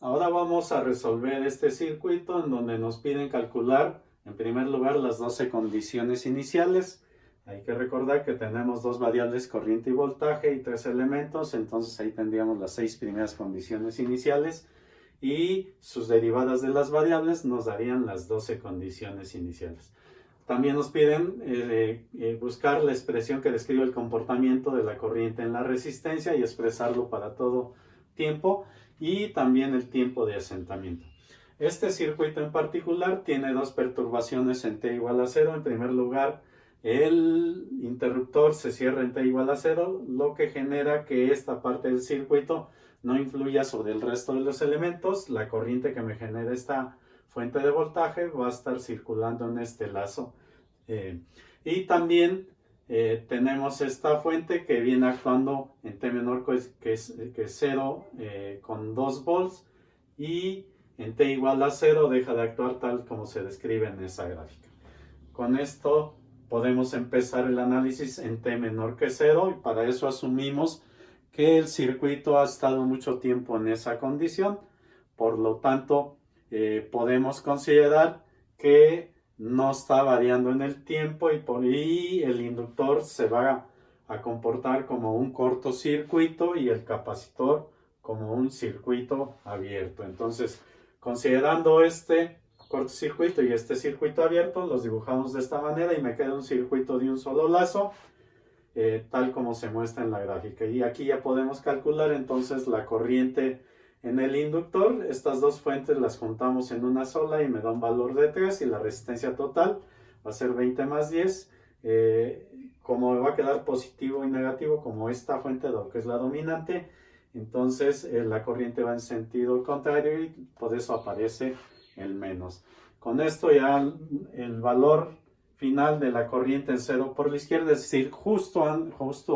Ahora vamos a resolver este circuito en donde nos piden calcular en primer lugar las 12 condiciones iniciales. Hay que recordar que tenemos dos variables, corriente y voltaje, y tres elementos, entonces ahí tendríamos las 6 primeras condiciones iniciales y sus derivadas de las variables nos darían las 12 condiciones iniciales. También nos piden buscar la expresión que describe el comportamiento de la corriente en la resistencia y expresarlo para todo tiempo y también el tiempo de asentamiento. Este circuito en particular tiene dos perturbaciones en t igual a 0. En primer lugar, el interruptor se cierra en t igual a 0, lo que genera que esta parte del circuito no influya sobre el resto de los elementos. La corriente que me genera esta fuente de voltaje va a estar circulando en este lazo. Y también tenemos esta fuente que viene actuando en T menor que es 0 con 2 volts, y en T igual a 0 deja de actuar tal como se describe en esa gráfica. Con esto podemos empezar el análisis en T menor que 0, y para eso asumimos que el circuito ha estado mucho tiempo en esa condición. Por lo tanto, podemos considerar que no está variando en el tiempo y el inductor se va a comportar como un cortocircuito y el capacitor como un circuito abierto. Entonces, considerando este cortocircuito y este circuito abierto, los dibujamos de esta manera y me queda un circuito de un solo lazo, tal como se muestra en la gráfica. Y aquí ya podemos calcular entonces la corriente en el inductor. Estas dos fuentes las juntamos en una sola y me da un valor de 3, y la resistencia total va a ser 20 más 10. Como me va a quedar positivo y negativo como esta fuente, lo que es la dominante, entonces la corriente va en sentido contrario y por eso aparece el menos. Con esto ya el valor final de la corriente en 0 por la izquierda, es decir, justo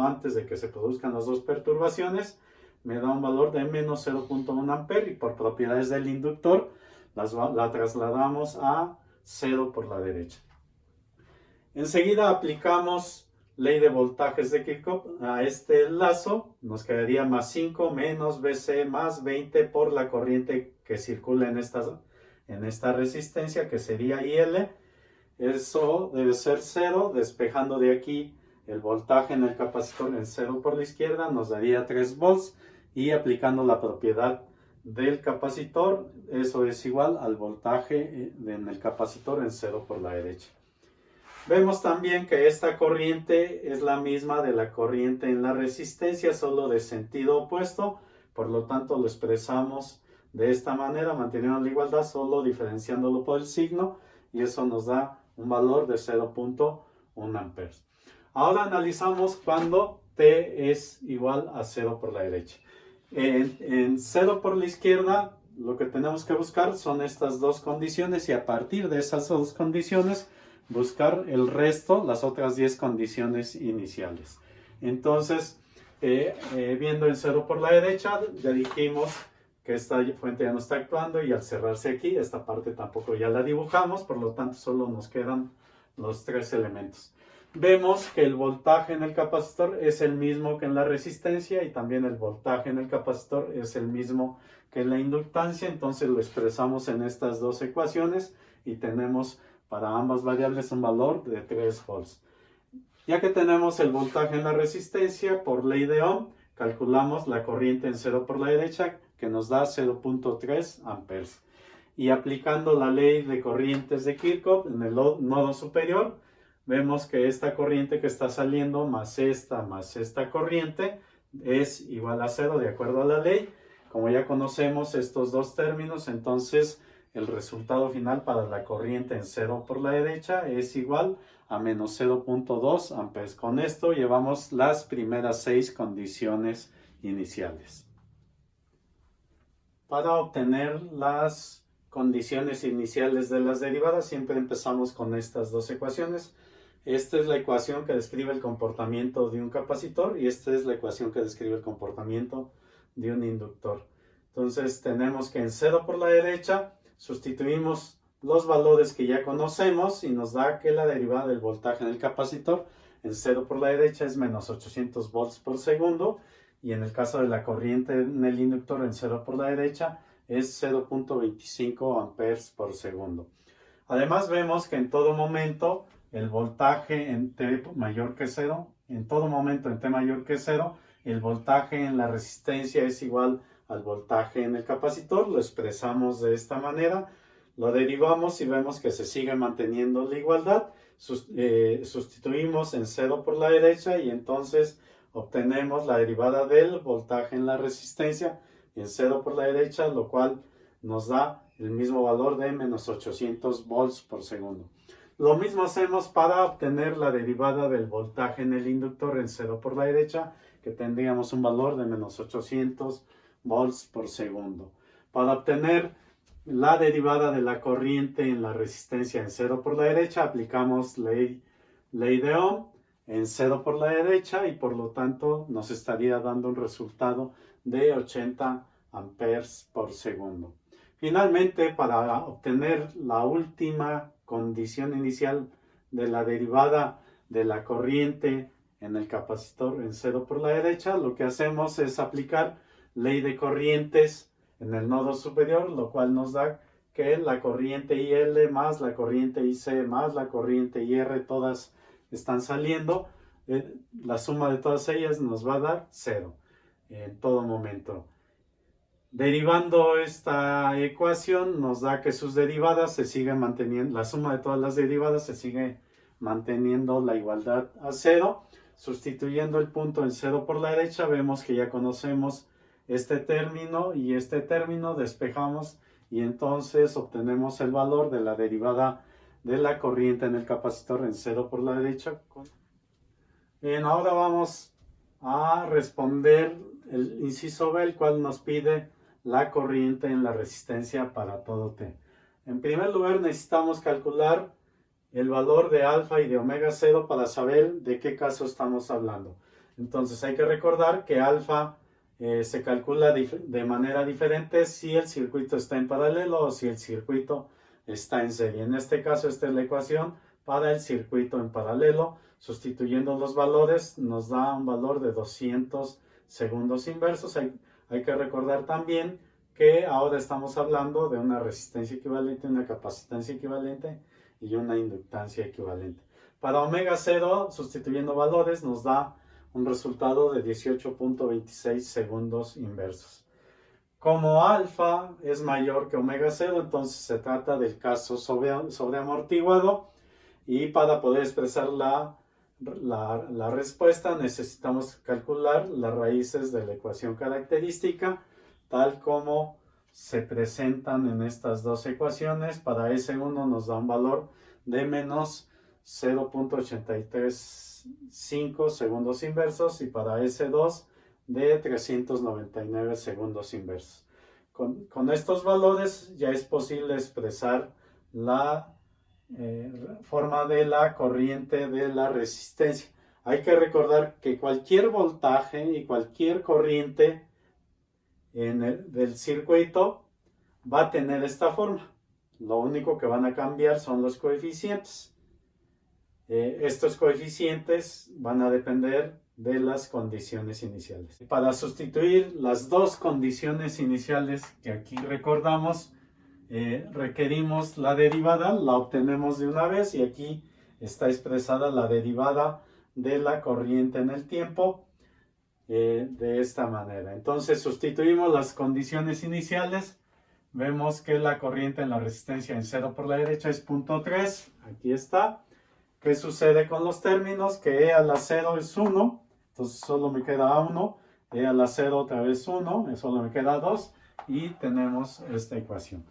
antes de que se produzcan las dos perturbaciones, me da un valor de menos 0.1 amperes, y por propiedades del inductor la trasladamos a 0 por la derecha. Enseguida aplicamos ley de voltajes de Kirchhoff a este lazo. Nos quedaría más 5 menos BC más 20 por la corriente que circula en esta resistencia, que sería IL. Eso debe ser 0, despejando de aquí el voltaje en el capacitor en 0 por la izquierda, nos daría 3 volts, y aplicando la propiedad del capacitor, eso es igual al voltaje en el capacitor en 0 por la derecha. Vemos también que esta corriente es la misma de la corriente en la resistencia, solo de sentido opuesto, por lo tanto lo expresamos de esta manera, manteniendo la igualdad, solo diferenciándolo por el signo, y eso nos da un valor de 0.1 amperes. Ahora analizamos cuando T es igual a 0 por la derecha. En 0 por la izquierda, lo que tenemos que buscar son estas dos condiciones, y a partir de esas dos condiciones buscar el resto, las otras 10 condiciones iniciales. Entonces, viendo en 0 por la derecha, ya dijimos que esta fuente ya no está actuando, y al cerrarse aquí, esta parte tampoco ya la dibujamos, por lo tanto solo nos quedan los tres elementos. Vemos que el voltaje en el capacitor es el mismo que en la resistencia, y también el voltaje en el capacitor es el mismo que en la inductancia, entonces lo expresamos en estas dos ecuaciones y tenemos para ambas variables un valor de 3 volts. Ya que tenemos el voltaje en la resistencia, por ley de Ohm, calculamos la corriente en 0 por la derecha, que nos da 0.3 amperes. Y aplicando la ley de corrientes de Kirchhoff en el nodo superior, vemos que esta corriente que está saliendo más esta corriente es igual a 0 de acuerdo a la ley. Como ya conocemos estos dos términos, entonces el resultado final para la corriente en 0 por la derecha es igual a menos 0.2 amperes. Con esto llevamos las primeras 6 condiciones iniciales. Para obtener las condiciones iniciales de las derivadas, siempre empezamos con estas dos ecuaciones. Esta es la ecuación que describe el comportamiento de un capacitor, y esta es la ecuación que describe el comportamiento de un inductor. Entonces tenemos que en 0 por la derecha sustituimos los valores que ya conocemos y nos da que la derivada del voltaje en el capacitor en 0 por la derecha es menos 800 volts por segundo, y en el caso de la corriente en el inductor en 0 por la derecha es 0.25 amperes por segundo. Además vemos que en todo momento el voltaje en T mayor que 0, en todo momento en T mayor que 0, el voltaje en la resistencia es igual al voltaje en el capacitor. Lo expresamos de esta manera, lo derivamos y vemos que se sigue manteniendo la igualdad. Sustituimos en 0 por la derecha y entonces obtenemos la derivada del voltaje en la resistencia en 0 por la derecha, lo cual nos da el mismo valor de menos 800 volts por segundo. Lo mismo hacemos para obtener la derivada del voltaje en el inductor en 0 por la derecha, que tendríamos un valor de menos 800 volts por segundo. Para obtener la derivada de la corriente en la resistencia en 0 por la derecha, aplicamos ley de Ohm en 0 por la derecha y por lo tanto nos estaría dando un resultado de 80 amperes por segundo. Finalmente, para obtener la última condición inicial de la derivada de la corriente en el capacitor en 0 por la derecha, lo que hacemos es aplicar ley de corrientes en el nodo superior, lo cual nos da que la corriente IL más la corriente IC más la corriente IR, todas están saliendo. La suma de todas ellas nos va a dar 0 en todo momento. Derivando esta ecuación nos da que sus derivadas se siguen manteniendo, la suma de todas las derivadas se sigue manteniendo la igualdad a 0. Sustituyendo el punto en 0 por la derecha, vemos que ya conocemos este término y este término, despejamos y entonces obtenemos el valor de la derivada de la corriente en el capacitor en 0 por la derecha. Bien, ahora vamos a responder el inciso B, el cual nos pide la corriente en la resistencia para todo T. En primer lugar necesitamos calcular el valor de alfa y de omega 0 para saber de qué caso estamos hablando. Entonces hay que recordar que alfa se calcula de manera diferente si el circuito está en paralelo o si el circuito está en serie. En este caso esta es la ecuación para el circuito en paralelo. Sustituyendo los valores nos da un valor de 200 segundos inversos. Hay que recordar también que ahora estamos hablando de una resistencia equivalente, una capacitancia equivalente y una inductancia equivalente. Para omega 0, sustituyendo valores, nos da un resultado de 18.26 segundos inversos. Como alfa es mayor que omega 0, entonces se trata del caso sobreamortiguado y para poder expresar la respuesta necesitamos calcular las raíces de la ecuación característica tal como se presentan en estas dos ecuaciones. Para S1 nos da un valor de menos 0.835 segundos inversos y para S2 de 399 segundos inversos. Con estos valores ya es posible expresar la forma de la corriente de la resistencia. Hay que recordar que cualquier voltaje y cualquier corriente del circuito va a tener esta forma. Lo único que van a cambiar son los coeficientes. Estos coeficientes van a depender de las condiciones iniciales. Para sustituir las dos condiciones iniciales que aquí recordamos, requerimos la derivada, la obtenemos de una vez y aquí está expresada la derivada de la corriente en el tiempo de esta manera. Entonces sustituimos las condiciones iniciales, vemos que la corriente en la resistencia en 0 por la derecha es 0.3, aquí está. ¿Qué sucede con los términos? Que E a la 0 es 1, entonces solo me queda A1, E a la 0 otra vez 1, solo me queda 2 y tenemos esta ecuación.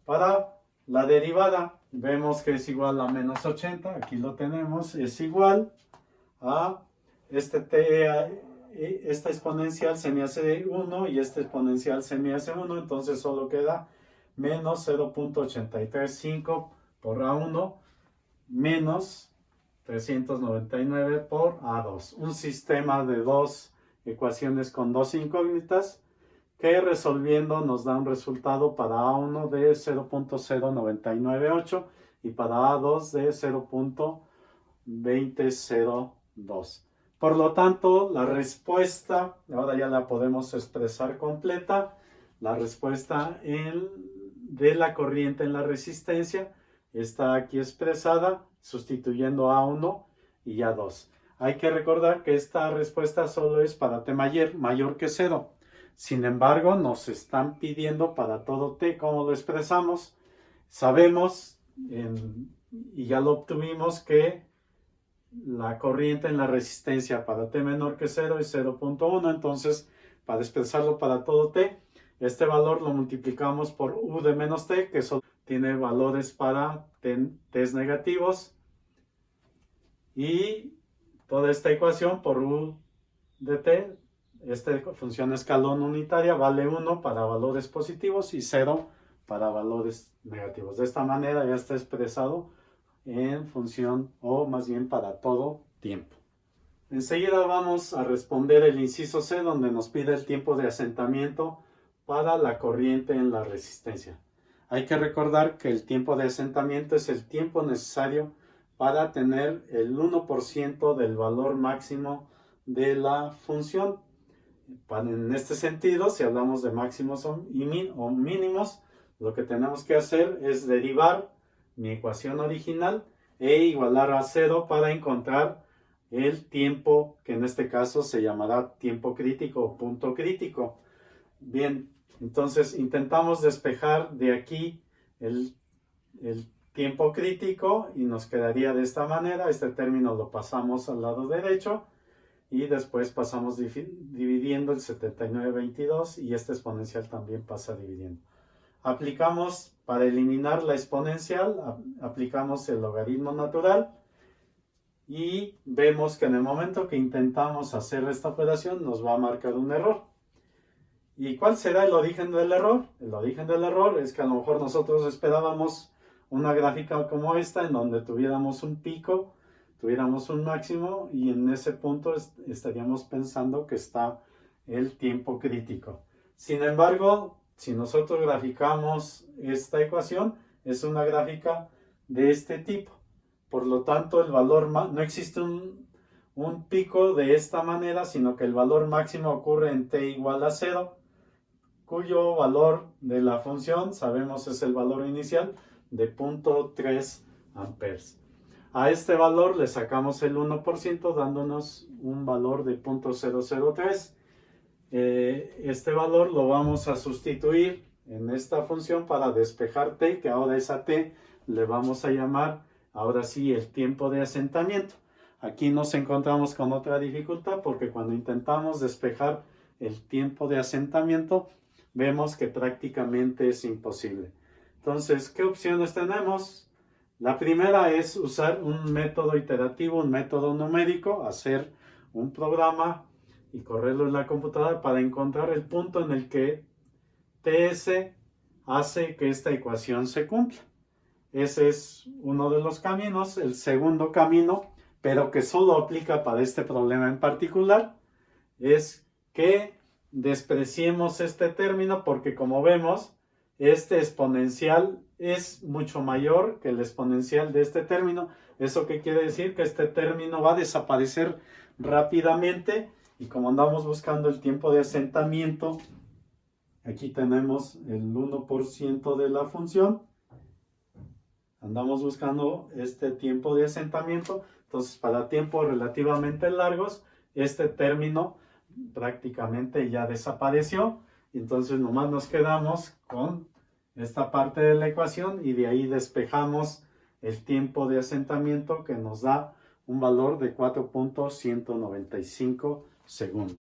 Para la derivada vemos que es igual a menos 80, aquí lo tenemos, es igual a esta exponencial se me hace 1 y esta exponencial se me hace 1, entonces solo queda menos 0.835 por A1 menos 399 por A2. Un sistema de dos ecuaciones con dos incógnitas que resolviendo nos da un resultado para A1 de 0.0998 y para A2 de 0.2002. Por lo tanto, la respuesta, ahora ya la podemos expresar completa, la respuesta de la corriente en la resistencia está aquí expresada sustituyendo A1 y A2. Hay que recordar que esta respuesta solo es para t mayor que 0. Sin embargo, nos están pidiendo para todo t, ¿cómo lo expresamos? Sabemos, y ya lo obtuvimos, que la corriente en la resistencia para t menor que 0 es 0.1. Entonces, para expresarlo para todo t, este valor lo multiplicamos por u de menos t, que solo tiene valores para t's negativos, y toda esta ecuación por u de t, esta función escalón unitaria, vale 1 para valores positivos y 0 para valores negativos. De esta manera ya está expresado en función, o más bien para todo tiempo. Enseguida vamos a responder el inciso C, donde nos pide el tiempo de asentamiento para la corriente en la resistencia. Hay que recordar que el tiempo de asentamiento es el tiempo necesario para tener el 1% del valor máximo de la función. En este sentido, si hablamos de máximos o mínimos, lo que tenemos que hacer es derivar mi ecuación original e igualar a 0 para encontrar el tiempo, que en este caso se llamará tiempo crítico o punto crítico. Bien, entonces intentamos despejar de aquí el tiempo crítico y nos quedaría de esta manera. Este término lo pasamos al lado derecho y después pasamos dividiendo el 79/22 y este exponencial también pasa dividiendo. Aplicamos, para eliminar la exponencial, aplicamos el logaritmo natural y vemos que en el momento que intentamos hacer esta operación nos va a marcar un error. ¿Y cuál será el origen del error? El origen del error es que a lo mejor nosotros esperábamos una gráfica como esta, en donde tuviéramos un pico, tuviéramos un máximo, y en ese punto estaríamos pensando que está el tiempo crítico. Sin embargo, si nosotros graficamos esta ecuación, es una gráfica de este tipo. Por lo tanto, el valor no existe un pico de esta manera, sino que el valor máximo ocurre en t igual a 0, cuyo valor de la función, sabemos, es el valor inicial de 0.3 amperes. A este valor le sacamos el 1%, dándonos un valor de 0.003. Este valor lo vamos a sustituir en esta función para despejar t, que ahora es a t le vamos a llamar, ahora sí, el tiempo de asentamiento. Aquí nos encontramos con otra dificultad, porque cuando intentamos despejar el tiempo de asentamiento, vemos que prácticamente es imposible. Entonces, ¿qué opciones tenemos? La primera es usar un método iterativo, un método numérico, hacer un programa y correrlo en la computadora para encontrar el punto en el que TS hace que esta ecuación se cumpla. Ese es uno de los caminos. El segundo camino, pero que solo aplica para este problema en particular, es que despreciemos este término, porque como vemos, este exponencial es mucho mayor que el exponencial de este término. ¿Eso qué quiere decir? Que este término va a desaparecer rápidamente, y como andamos buscando el tiempo de asentamiento, aquí tenemos el 1% de la función, andamos buscando este tiempo de asentamiento. Entonces, para tiempos relativamente largos, este término prácticamente ya desapareció. Entonces, nomás nos quedamos con esta parte de la ecuación y de ahí despejamos el tiempo de asentamiento, que nos da un valor de 4.195 segundos.